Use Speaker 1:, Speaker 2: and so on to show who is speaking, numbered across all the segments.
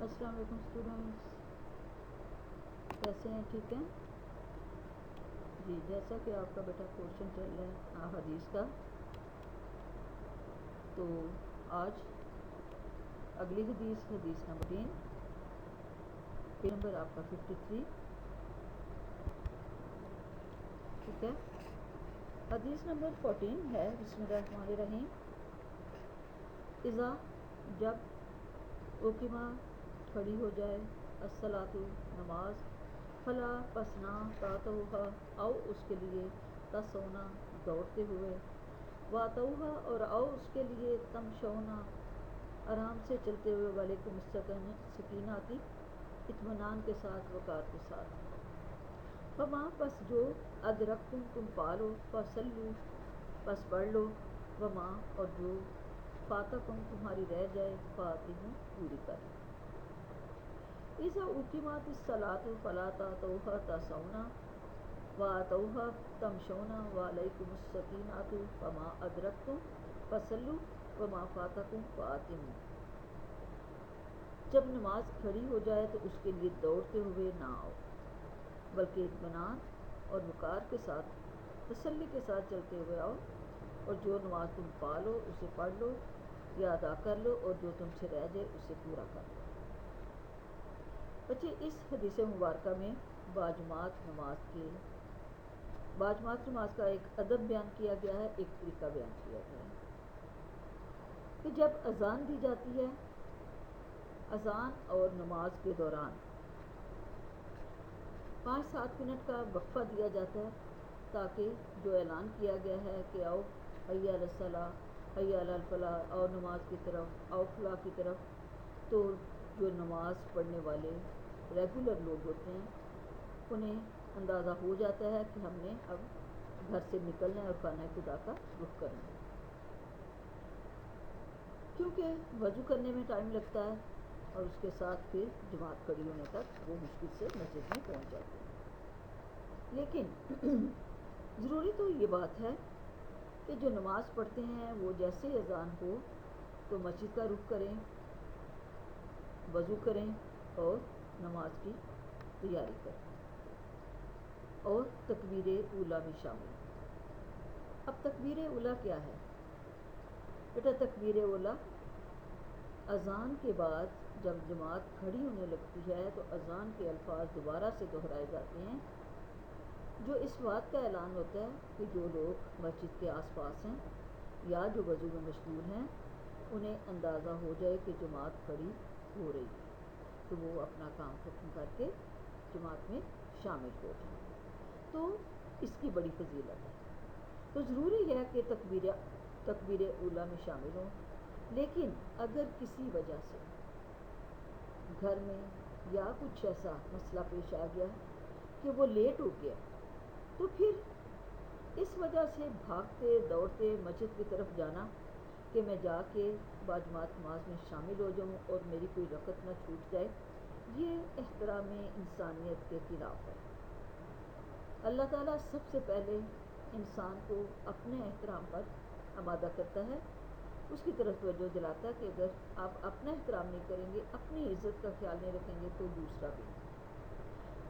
Speaker 1: السلام علیکم اسٹوڈنٹس، کیسے ہیں؟ ٹھیک ہیں جی۔ جیسا کہ آپ کا بیٹا کوشچن چل رہا ہے حدیث کا، تو آج اگلی حدیث نمبر 3، پیج نمبر آپ کا 53، ٹھیک ہے۔ حدیث نمبر 14 ہے، بسم اللہ الرحمن الرحیم۔ اذا، جب، اوکما، کھڑی ہو جائے، الصلاۃ، نماز، فلا، پس نہ، تعتوہا، آؤ اس کے لیے، تسونا، دوڑتے ہوئے، واتوہا، اور آؤ اس کے لیے، تمشونا، آرام سے چلتے ہوئے، وعلیکم السکیناتی، اطمینان کے ساتھ، وقار کے ساتھ۔ فما، پس جو، ادرکتم، تم پالو، فصلو، پس پڑھ لو، وما، اور جو، فاتکم، تمہاری رہ جائے، فاتمو، پوری کر لو۔ اذا اقیمت الصلاۃ فلا تأتوها تسعون وآتوها تمشون وعلیکم السکینۃ فما ادرکتم فصلوا وما فاتکم فاتموا۔ جب نماز کھڑی ہو جائے تو اس کے لیے دوڑتے ہوئے نہ آؤ، بلکہ اطمینان اور وقار کے ساتھ، تسلی کے ساتھ چلتے ہوئے آؤ، اور جو نماز تم پا لو اسے پڑھ لو یا ادا کر لو، اور جو تم سے رہ جائے اسے پورا کر لو۔ بچے، اس حدیث مبارکہ میں باجماعت نماز کا ایک ادب بیان کیا گیا ہے، ایک طریقہ بیان کیا گیا ہے کہ جب اذان دی جاتی ہے، اذان اور نماز کے دوران 5-7 منٹ کا وقفہ دیا جاتا ہے، تاکہ جو اعلان کیا گیا ہے کہ آؤ حی علی الصلاۃ، حی علی الفلاح، آؤ نماز کی طرف، آؤ فلاح کی طرف، تو جو نماز پڑھنے والے ریگولر لوگ ہوتے ہیں انہیں اندازہ ہو جاتا ہے کہ ہم نے اب گھر سے نکلنا ہے اور خانہ خدا کا رخ کرنا ہے، کیونکہ وضو کرنے میں ٹائم لگتا ہے، اور اس کے ساتھ پھر جماعت کھڑی ہونے تک وہ مشکل سے مسجد میں پہنچ جاتے ہیں۔ لیکن ضروری تو یہ بات ہے کہ جو نماز پڑھتے ہیں وہ جیسے اذان ہو تو مسجد کا رخ کریں، وضو کریں اور نماز کی تیاری کریں، اور تکبیر اولیٰ میں شامل ہوں۔ اب تکبیر اولیٰ کیا ہے بیٹا؟ تکبیر اولیٰ اذان کے بعد جب جماعت کھڑی ہونے لگتی ہے تو اذان کے الفاظ دوبارہ سے دہرائے جاتے ہیں، جو اس بات کا اعلان ہوتا ہے کہ جو لوگ مسجد کے آس پاس ہیں یا جو وضو میں مشغول ہیں انہیں اندازہ ہو جائے کہ جماعت کھڑی ہو رہی ہے، تو وہ اپنا کام ختم کر کے جماعت میں شامل ہو جائیں۔ تو اس کی بڑی فضیلت ہے، تو ضروری ہے کہ تکبیر اولیٰ میں شامل ہوں۔ لیکن اگر کسی وجہ سے گھر میں یا کچھ ایسا مسئلہ پیش آ گیا کہ وہ لیٹ ہو گیا، تو پھر اس وجہ سے بھاگتے دوڑتے مسجد کی طرف جانا کہ میں جا کے باجماعت نماز میں شامل ہو جاؤں اور میری کوئی رکعت نہ چھوٹ جائے، یہ احترام انسانیت کے خلاف ہے۔ اللہ تعالیٰ سب سے پہلے انسان کو اپنے احترام پر آمادہ کرتا ہے، اس کی طرف توجہ دلاتا ہے کہ اگر آپ اپنا احترام نہیں کریں گے، اپنی عزت کا خیال نہیں رکھیں گے تو دوسرا بھی نہیں۔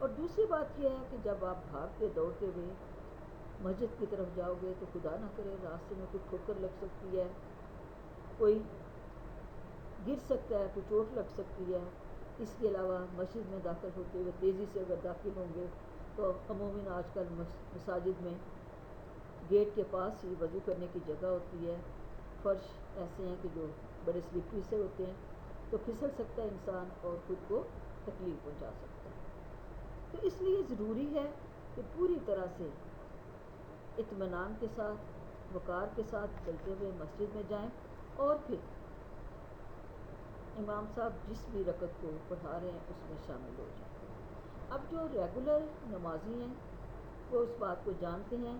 Speaker 1: اور دوسری بات یہ ہے کہ جب آپ بھاگتے دوڑتے ہوئے مسجد کی طرف جاؤ گے تو خدا نہ کرے راستے میں کوئی ٹھوکر لگ سکتی ہے، کوئی گر سکتا ہے، کوئی چوٹ لگ سکتی ہے۔ اس کے علاوہ مسجد میں داخل ہوتے ہوئے تیزی سے اگر داخل ہوں گے تو عموماً آج کل مساجد میں گیٹ کے پاس ہی وضو کرنے کی جگہ ہوتی ہے، فرش ایسے ہیں کہ جو بڑے سلپری سے ہوتے ہیں، تو پھسل سکتا ہے انسان اور خود کو تکلیف پہنچا سکتا ہے۔ تو اس لیے ضروری ہے کہ پوری طرح سے اطمینان کے ساتھ، وقار کے ساتھ چلتے ہوئے مسجد میں جائیں، اور پھر امام صاحب جس بھی رکعت کو پڑھا رہے ہیں اس میں شامل ہو جائیں۔ اب جو ریگولر نمازی ہیں وہ اس بات کو جانتے ہیں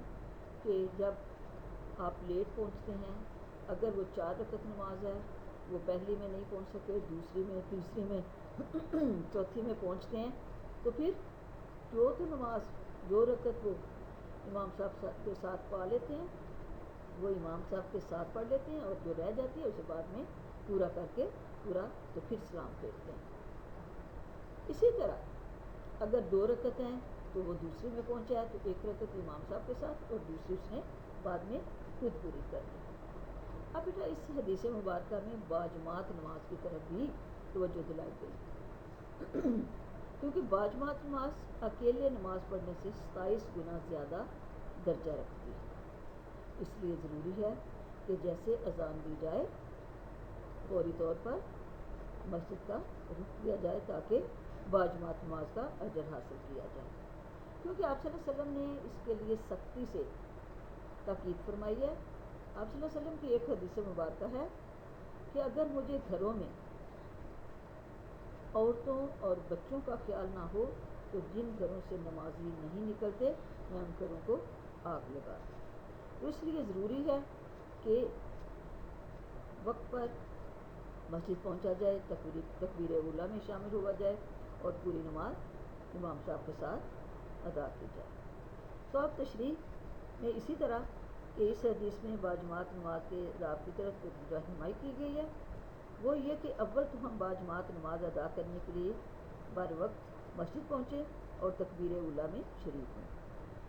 Speaker 1: کہ جب آپ لیٹ پہنچتے ہیں، اگر وہ 4 رکعت نماز ہے، وہ پہلی میں نہیں پہنچ سکے، دوسری میں، تیسری میں، چوتھی میں پہنچتے ہیں، تو پھر جو رکعت وہ امام صاحب کے ساتھ پا لیتے ہیں وہ امام صاحب کے ساتھ پڑھ لیتے ہیں، اور جو رہ جاتی ہے اسے بعد میں پورا کر کے تو پھر سلام پھیرتے ہیں۔ اسی طرح اگر 2 رکعت ہیں تو وہ دوسری میں پہنچا ہے تو 1 رکعت امام صاحب کے ساتھ اور دوسری اس نے بعد میں خود پوری کر لی۔ اب بیٹا اس حدیث مبارکہ میں باجماعت نماز کی طرف بھی توجہ دلائی گئی کیونکہ باجماعت نماز اکیلے نماز پڑھنے سے 27 گنا زیادہ درجہ رکھتی ہے۔ اس لیے ضروری ہے کہ جیسے اذان دی جائے فوری طور پر مسجد کا رخ کیا جائے تاکہ باجماعت نماز کا اجر حاصل کیا جائے، کیونکہ آپ صلی اللہ علیہ وسلم نے اس کے لیے سختی سے تاکید فرمائی ہے۔ آپ صلی اللہ علیہ وسلم کی ایک حدیث مبارکہ ہے کہ اگر مجھے گھروں میں عورتوں اور بچوں کا خیال نہ ہو تو جن گھروں سے نمازی نہیں نکلتے میں ان گھروں کو آگ لگا دوں۔ تو اس لیے ضروری ہے کہ وقت پر مسجد پہنچا جائے، تکبیر اولیٰ میں شامل ہوا جائے اور پوری نماز امام صاحب کے ساتھ ادا کی جائے۔ تو اب تشریح میں اسی طرح کہ اس حدیث میں باجماعت نماز کے آداب کی طرف رہنمائی کی گئی ہے، وہ یہ کہ اول تو ہم باجماعت نماز ادا کرنے کے لیے بر وقت مسجد پہنچے اور تکبیر اولیٰ میں شریک ہوں،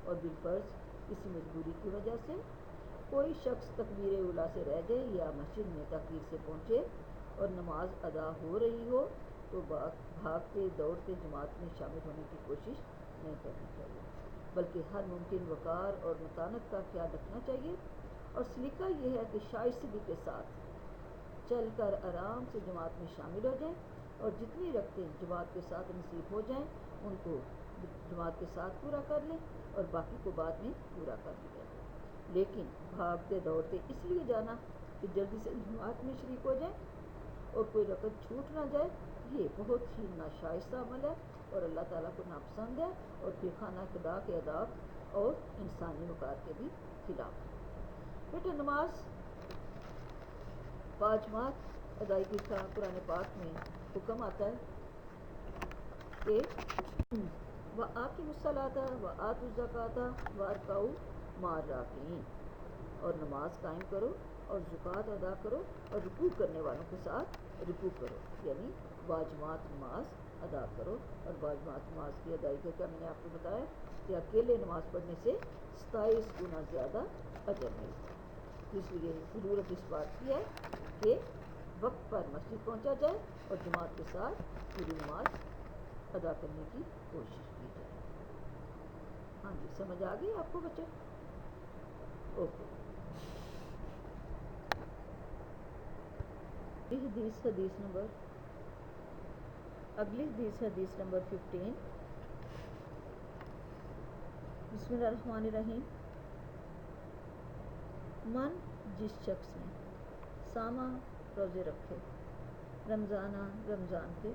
Speaker 1: اور بالفرض کسی مجبوری کی وجہ سے کوئی شخص تکبیر اولیٰ سے رہ جائے یا مسجد میں تاخیر سے پہنچے اور نماز ادا ہو رہی ہو تو بھاگتے دوڑتے جماعت میں شامل ہونے کی کوشش نہیں کرنی چاہیے، بلکہ ہر ممکن وقار اور متانت کا خیال رکھنا چاہیے، اور سلیقہ یہ ہے کہ شائستگی کے ساتھ چل کر آرام سے جماعت میں شامل ہو جائیں، اور جتنی رکعتیں جماعت کے ساتھ نصیب ہو جائیں ان کو جماعت کے ساتھ پورا کر لیں اور باقی کو بعد میں پورا کر لیا جائے۔ لیکن بھاگتے دوڑتے اس لیے جانا کہ جلدی سے جماعت میں شریک ہو جائیں اور کوئی رکعت چھوٹ نہ جائے، یہ بہت ہی ناشائستہ عمل ہے اور اللہ تعالیٰ کو ناپسند ہے، اور پھر خانہ خدا کے آداب اور انسانی وقار کے بھی خلاف ہے۔ بیٹا نماز باجماعت ادائیگی کا قرآن پاک میں حکم آتا ہے کہ وَآقِمُوا الصَّلَاةَ وَآتُوا الزَّکَاةَ وَارْکَعُوا مَعَ الرَّاکِعِینَ، اور نماز قائم کرو اور زکوٰۃ ادا کرو اور رکوع کرنے والوں کے ساتھ رکوع کرو، یعنی باجماعت نماز ادا کرو۔ اور باجماعت نماز کی ادائیگی کا میں نے آپ کو بتایا کہ اکیلے نماز پڑھنے سے 27 گنا زیادہ اجر ملتا ہے، اس لیے ضرورت اس بات کی ہے کہ وقت پر مسجد پہنچا جائے اور جماعت کے ساتھ پوری نماز ادا کرنے کی کوشش کی جائے۔ ہاں جی، سمجھ آ گئی آپ کو بچے؟ اوکے۔ اگلی حدیث نمبر 15۔ بسم اللہ الرحمن الرحیم۔ من جس شخص نے سامہ روزے رکھے رمضان کے،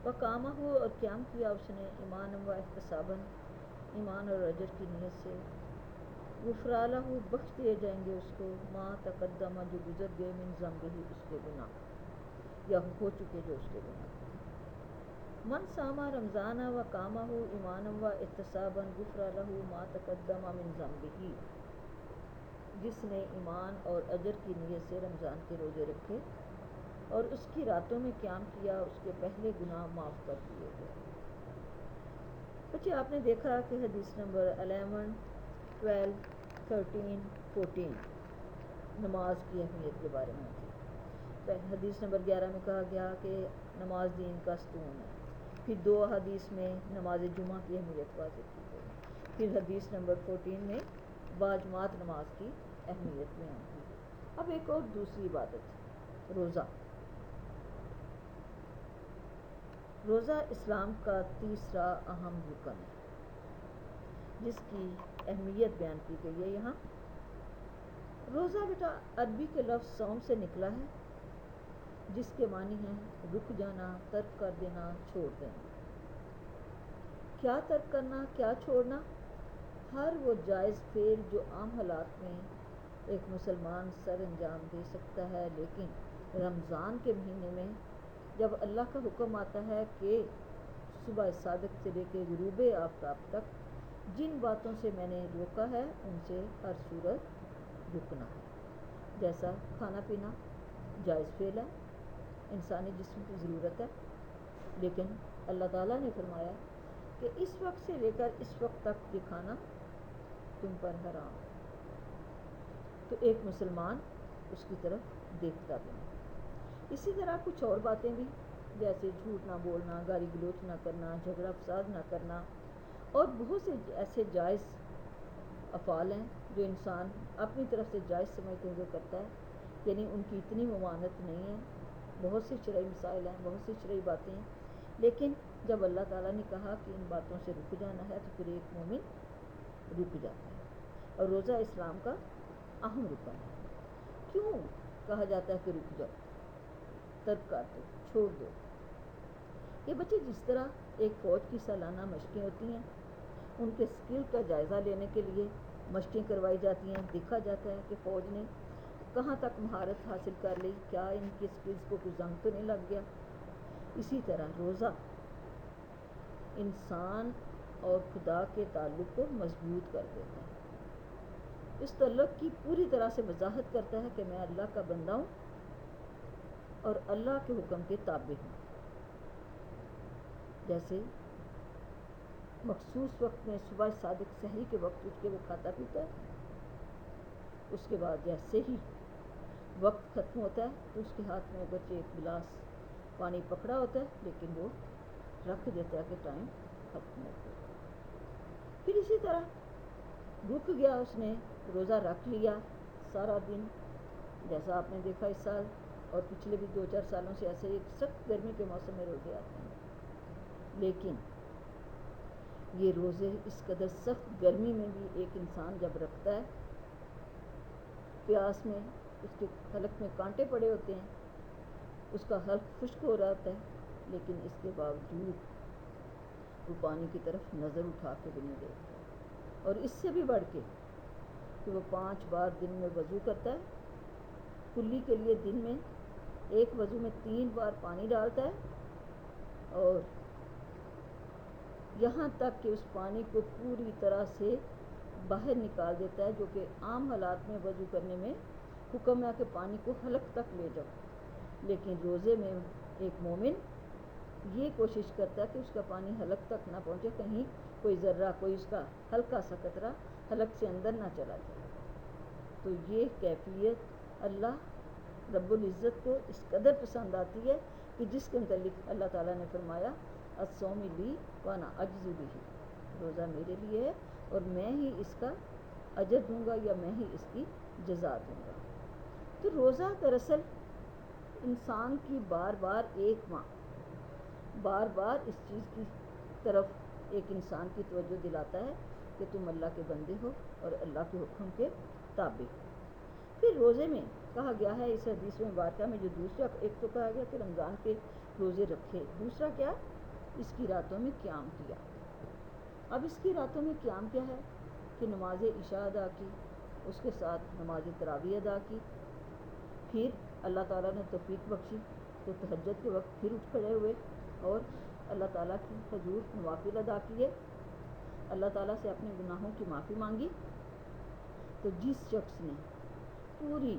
Speaker 1: وقامہ ہو اور قیام کیا اس نے ایمانا و احتساباً، ایمان اور اجر کی نیت سے، غفرا لہ بخش دیے جائیں گے اس کو ما تقدم جو گزر گئے من ذنبہ اس کے گناہ یا ہو چکے جو اس کے گناہ۔ من سامہ رمضان و قامہ ایمانا و احتساباً غفرا لہ ما تقدم من ذنبہ، جس نے ایمان اور اجر کی نیت سے رمضان کے روزے رکھے اور اس کی راتوں میں قیام کیا، اس کے پہلے گناہ معاف کر دیے گئے۔ بچے آپ نے دیکھا کہ حدیث نمبر 11، 12، 13، 14 نماز کی اہمیت کے بارے میں تھی۔ حدیث نمبر 11 میں کہا گیا کہ نماز دین کا ستون ہے، پھر 2 حدیث میں نماز جمعہ کی اہمیت واضح کی گئی، پھر حدیث نمبر 14 میں باجماعت نماز کی اہمیت بیان کی گئی۔ اب ایک اور دوسری عبادت، روزہ۔ روزہ اسلام کا تیسرا اہم رکن ہے جس کی اہمیت بیان کی گئی ہے یہاں۔ روزہ بیٹا عربی کے لفظ صوم سے نکلا ہے جس کے معنی ہیں رک جانا، ترک کر دینا، چھوڑ دینا۔ کیا ترک کرنا، کیا چھوڑنا؟ ہر وہ جائز فعل جو عام حالات میں ایک مسلمان سر انجام دے سکتا ہے، لیکن رمضان کے مہینے میں جب اللہ کا حکم آتا ہے کہ صبح صادق سے لے کے غروب آفتاب تک جن باتوں سے میں نے روکا ہے ان سے ہر صورت رکنا ہے، جیسا کھانا پینا جائز فعل ہے، انسانی جسم کی ضرورت ہے، لیکن اللہ تعالیٰ نے فرمایا کہ اس وقت سے لے کر اس وقت تک یہ کھانا تم پر حرام. تو ایک مسلمان اس کی طرف دیکھتا بھی نہیں. اسی طرح کچھ اور باتیں بھی، جیسے جھوٹ نہ بولنا، گالی گلوچ نہ کرنا، جھگڑا فساد نہ کرنا، اور بہت سے ایسے جائز افعال ہیں جو انسان اپنی طرف سے جائز سمجھتے ہوئے کرتا ہے، یعنی ان کی اتنی ممانعت نہیں ہے. بہت سی شرعی مسائل ہیں، بہت سی شرعی باتیں ہیں، لیکن جب اللہ تعالیٰ نے کہا کہ ان باتوں سے رک جانا ہے تو پھر ایک مومن رک جاتا ہے. اور روزہ اسلام کا اہم رکن ہے. کیوں کہا جاتا ہے کہ رک جاؤ، ترک کر دو، چھوڑ دو؟ یہ بچے جس طرح ایک فوج کی سالانہ مشقیں ہوتی ہیں، ان کے سکل کا جائزہ لینے کے لیے مشقیں کروائی جاتی ہیں، دیکھا جاتا ہے کہ فوج نے کہاں تک مہارت حاصل کر لی، کیا ان کے سکلز کو کوئی زنگ تو نہیں لگ گیا. اسی طرح روزہ انسان اور خدا کے تعلق کو مضبوط کر دیتا ہے. اس تعلق کی پوری طرح سے وضاحت کرتا ہے کہ میں اللہ کا بندہ ہوں اور اللہ کے حکم کے تابع ہوں. جیسے مخصوص وقت میں صبح صادق سحری کے وقت اٹھ کے وہ کھاتا پیتا ہے، اس کے بعد جیسے ہی وقت ختم ہوتا ہے تو اس کے ہاتھ میں اگرچہ ایک گلاس پانی پکڑا ہوتا ہے لیکن وہ رکھ دیتا ہے کہ ٹائم ختم ہو گیا. پھر اسی طرح رک گیا، اس نے روزہ رکھ لیا سارا دن، جیسا آپ نے دیکھا اس سال اور پچھلے بھی 2-4 سالوں سے ایسے ایک سخت گرمی کے موسم میں روزے آتے ہیں. لیکن یہ روزے اس قدر سخت گرمی میں بھی ایک انسان جب رکھتا ہے، پیاس میں اس کے حلق میں کانٹے پڑے ہوتے ہیں، اس کا حلق خشک ہو رہا ہوتا ہے، لیکن اس کے باوجود وہ پانی کی طرف نظر اٹھا کے بھی نہیں دیکھتا. اور اس سے بھی بڑھ کے کہ وہ 5 بار دن میں وضو کرتا ہے، کلی کے لیے دن میں ایک وضو میں 3 بار پانی ڈالتا ہے، اور یہاں تک کہ اس پانی کو پوری طرح سے باہر نکال دیتا ہے، جو کہ عام حالات میں وضو کرنے میں حکم ہے کہ پانی کو حلق تک لے جاؤ. لیکن روزے میں ایک مومن یہ کوشش کرتا ہے کہ اس کا پانی حلق تک نہ پہنچے، کہیں کوئی ذرہ، کوئی اس کا ہلکا سا قطرہ حلق سے اندر نہ چلا جائے. تو یہ کیفیت اللہ رب العزت کو اس قدر پسند آتی ہے کہ جس کے متعلق اللہ تعالیٰ نے فرمایا الصوم لی وانا اجزی بہ، روزہ میرے لیے ہے اور میں ہی اس کا اجر دوں گا یا میں ہی اس کی جزا دوں گا. تو روزہ دراصل انسان کی بار بار اس چیز کی طرف ایک انسان کی توجہ دلاتا ہے کہ تم اللہ کے بندے ہو اور اللہ کے حکم کے تابع. پھر روزے میں کہا گیا ہے اس حدیث مبارکہ میں، جو دوسرا ایک تو کہا گیا کہ رمضان کے روزے رکھے، دوسرا کیا، اس کی راتوں میں قیام کیا. اب اس کی راتوں میں قیام کیا ہے کہ نماز عشاء ادا کی، اس کے ساتھ نماز تراویح ادا کی، پھر اللہ تعالیٰ نے توفیق بخشی تو تہجد کے وقت پھر اٹھ کھڑے ہوئے اور اللہ تعالیٰ کی حضور نوافل ادا کیے، اللہ تعالیٰ سے اپنے گناہوں کی معافی مانگی. تو جس شخص نے پوری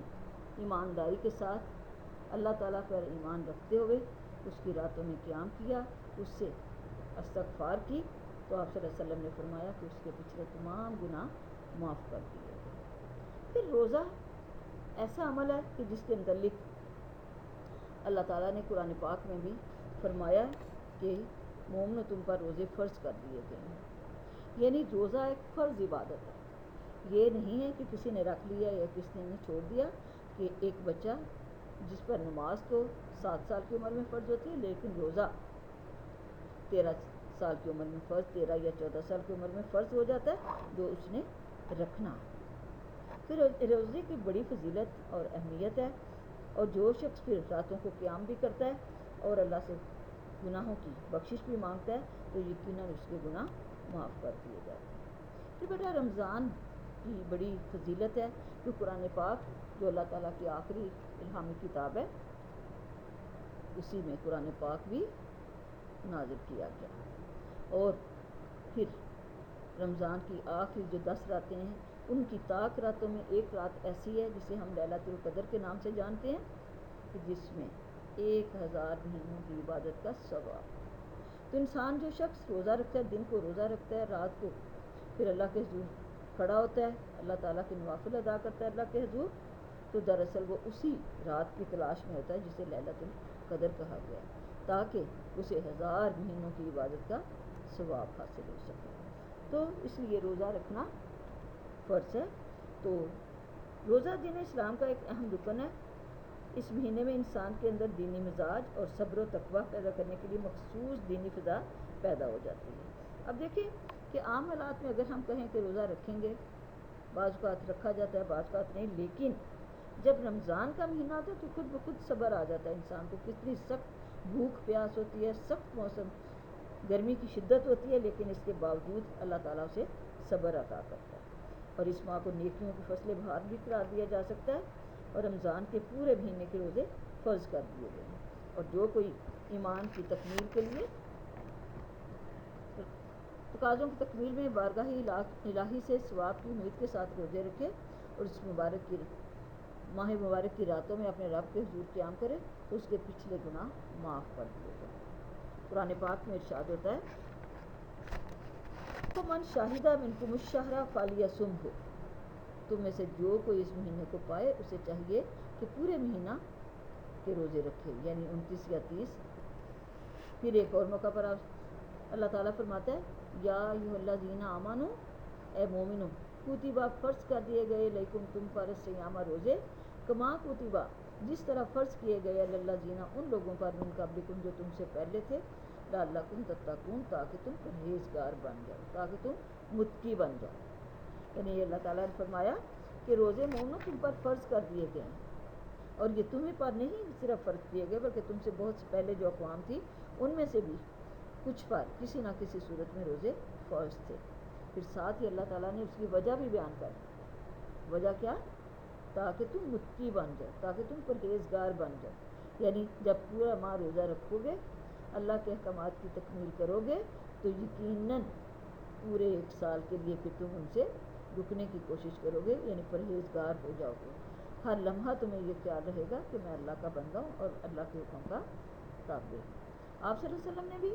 Speaker 1: ایمانداری کے ساتھ اللہ تعالیٰ پر ایمان رکھتے ہوئے اس کی راتوں میں قیام کیا، اس سے استغفار کی، تو آپ صلی اللہ علیہ وسلم نے فرمایا کہ اس کے پچھلے تمام گناہ معاف کر دیے گئے. پھر روزہ ایسا عمل ہے کہ جس کے متعلق اللہ تعالیٰ نے قرآن پاک میں بھی فرمایا کہ مومنو تم پر روزے فرض کر دیے گئے ہیں. یعنی روزہ ایک فرض عبادت ہے، یہ نہیں ہے کہ کسی نے رکھ لیا یا کسی نے چھوڑ دیا. کہ ایک بچہ جس پر نماز تو 7 سال کی عمر میں فرض ہوتی ہے، لیکن روزہ 13 سال کی عمر میں فرض، 13 یا 14 سال کی عمر میں فرض ہو جاتا ہے، جو اس نے رکھنا. پھر روزے کی بڑی فضیلت اور اہمیت ہے، اور جو شخص پھر راتوں کو قیام بھی کرتا ہے اور اللہ سے گناہوں کی بخشش بھی مانگتا ہے تو یقیناً اس کے گناہ معاف کر دیے جاتے ہیں. پھر بیٹا رمضان کی بڑی فضیلت ہے کہ قرآن پاک جو اللہ تعالیٰ کی آخری الہامی کتاب ہے، اسی میں قرآن پاک بھی نازل کیا گیا. اور پھر رمضان کی آخری جو 10 راتیں ہیں، ان کی طاق راتوں میں ایک رات ایسی ہے جسے ہم لیلۃ القدر کے نام سے جانتے ہیں، کہ جس میں 1000 مہینوں کی عبادت کا ثواب. تو انسان جو شخص روزہ رکھتا ہے، دن کو روزہ رکھتا ہے، رات کو پھر اللہ کے حضور کھڑا ہوتا ہے، اللہ تعالیٰ کے نوافل ادا کرتا ہے اللہ کے حضور، تو دراصل وہ اسی رات کی تلاش میں ہوتا ہے جسے لیلۃ القدر کہا گیا ہے، تاکہ اسے 1000 مہینوں کی عبادت کا ثواب حاصل ہو سکے۔ تو اس لیے روزہ رکھنا فرض ہے۔ تو روزہ دین اسلام کا ایک اہم رکن ہے۔ اس مہینے میں انسان کے اندر دینی مزاج اور صبر و تقویٰ پیدا کرنے کے لیے مخصوص دینی فضا پیدا ہو جاتی ہے۔ اب دیکھیں کہ عام حالات میں اگر ہم کہیں کہ روزہ رکھیں گے، بعض اوقات رکھا جاتا ہے، بعض اوقات نہیں، لیکن جب رمضان کا مہینہ آتا ہے تو خود بخود صبر آ جاتا ہے انسان کو، کتنی سخت بھوک پیاس ہوتی ہے، سخت موسم گرمی کی شدت ہوتی ہے، لیکن اس کے باوجود اللہ تعالیٰ اسے صبر عطا کرتا ہے، اور اس ماہ کو نیکیوں کی فصل بہار بھی قرار دیا جا سکتا ہے، اور رمضان کے پورے مہینے کے روزے فرض کر دیے گئے ہیں۔ اور جو کوئی ایمان کی تکمیل کے لیے تقاضوں کی تکمیل میں بارگاہ الہی سے ثواب کی امید کے ساتھ روزے رکھے اور اس ماہ مبارک کی راتوں میں اپنے رب کے حضور قیام کرے تو اس کے پچھلے گناہ معاف کر دیے گئے۔ قرآن پاک میں ارشاد ہوتا ہے فَمَنْ شَهِدَ مِنْكُمُ الشَّهْرَ فَلْيَصُمْهُ، تم میں سے جو کوئی اس مہینے کو پائے اسے چاہیے کہ پورے مہینہ کے روزے رکھے، یعنی 29 یا 30۔ پھر ایک اور موقع پر اللہ تعالیٰ فرماتا ہے یا ایھا الذین آمنوا، اے مومنو، کتبہ فرض کر دیے گئے لیکن تم پر صیام روزے، کما کتبہ جس طرح فرض کیے گئے الذین ان لوگوں پر من قبلکم جو تم سے پہلے تھے، لعلکم تتقون تاکہ تم پرہیزگار بن جاؤ، تاکہ تم متقی بن جاؤ۔ یعنی یہ اللہ تعالیٰ نے فرمایا کہ روزے مومنو تم پر فرض کر دیے گئے ہیں، اور یہ تمہیں پر نہیں صرف فرض کیے گئے بلکہ تم سے بہت پہلے جو اقوام تھی ان میں سے بھی کچھ پر کسی نہ کسی صورت میں روزے فرض تھے۔ پھر ساتھ ہی اللہ تعالیٰ نے اس کی وجہ بھی بیان کر دی۔ وجہ کیا؟ تاکہ تم متقی بن جاؤ، تاکہ تم پرہیزگار بن جاؤ۔ یعنی جب پورا ماہ روزہ رکھو گے، اللہ کے احکامات کی تکمیل کرو گے، تو یقیناً پورے ایک سال کے لیے پھر تم ان سے رکنے کی کوشش کرو گے، یعنی پرہیزگار ہو جاؤ گے۔ ہر لمحہ تمہیں یہ خیال رہے گا کہ میں اللہ کا بندہ ہوں اور اللہ کے حکم کا تابع ہوں۔ آپ صلی اللہ علیہ وسلم نے بھی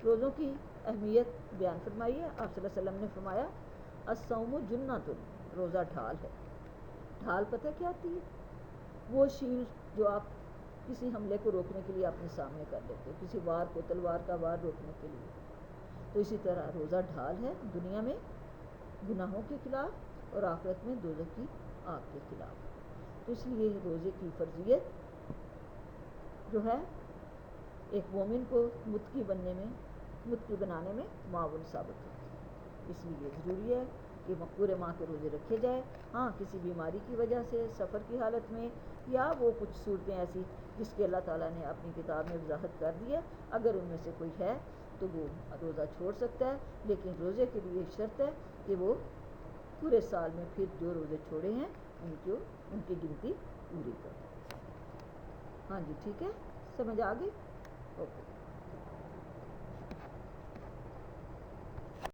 Speaker 1: روزوں کی اہمیت بیان فرمائی ہے۔ آپ صلی اللہ علیہ وسلم نے فرمایا الصوم جنۃ، روزہ ڈھال ہے۔ ڈھال پتہ کیا ہوتی ہے؟ وہ شیر جو آپ کسی حملے کو روکنے کے لیے اپنے سامنے کر لیتے ہو، کسی وار کو، تلوار کا وار روکنے کے لیے۔ تو اسی طرح روزہ ڈھال ہے، دنیا میں گناہوں کے خلاف اور آخرت میں دوزخ کی آگ کے خلاف۔ تو اس لیے روزے کی فرضیت جو ہے ایک مومن کو متقی بنانے میں معاون ثابت ہوتی ہے۔ اس لیے ضروری ہے کہ پورے ماہ کے روزے رکھے جائے۔ ہاں، کسی بیماری کی وجہ سے، سفر کی حالت میں، یا وہ کچھ صورتیں ایسی جس کے اللہ تعالیٰ نے اپنی کتاب میں وضاحت کر دی ہے، اگر ان میں سے کوئی ہے تو وہ روزہ چھوڑ سکتا ہے، لیکن روزے کے لیے شرط ہے کہ وہ پورے سال میں پھر جو روزے چھوڑے ہیں ان کی گنتی پوری کرے۔ ہاں جی، ٹھیک ہے، سمجھ آ گئی؟ اوکے۔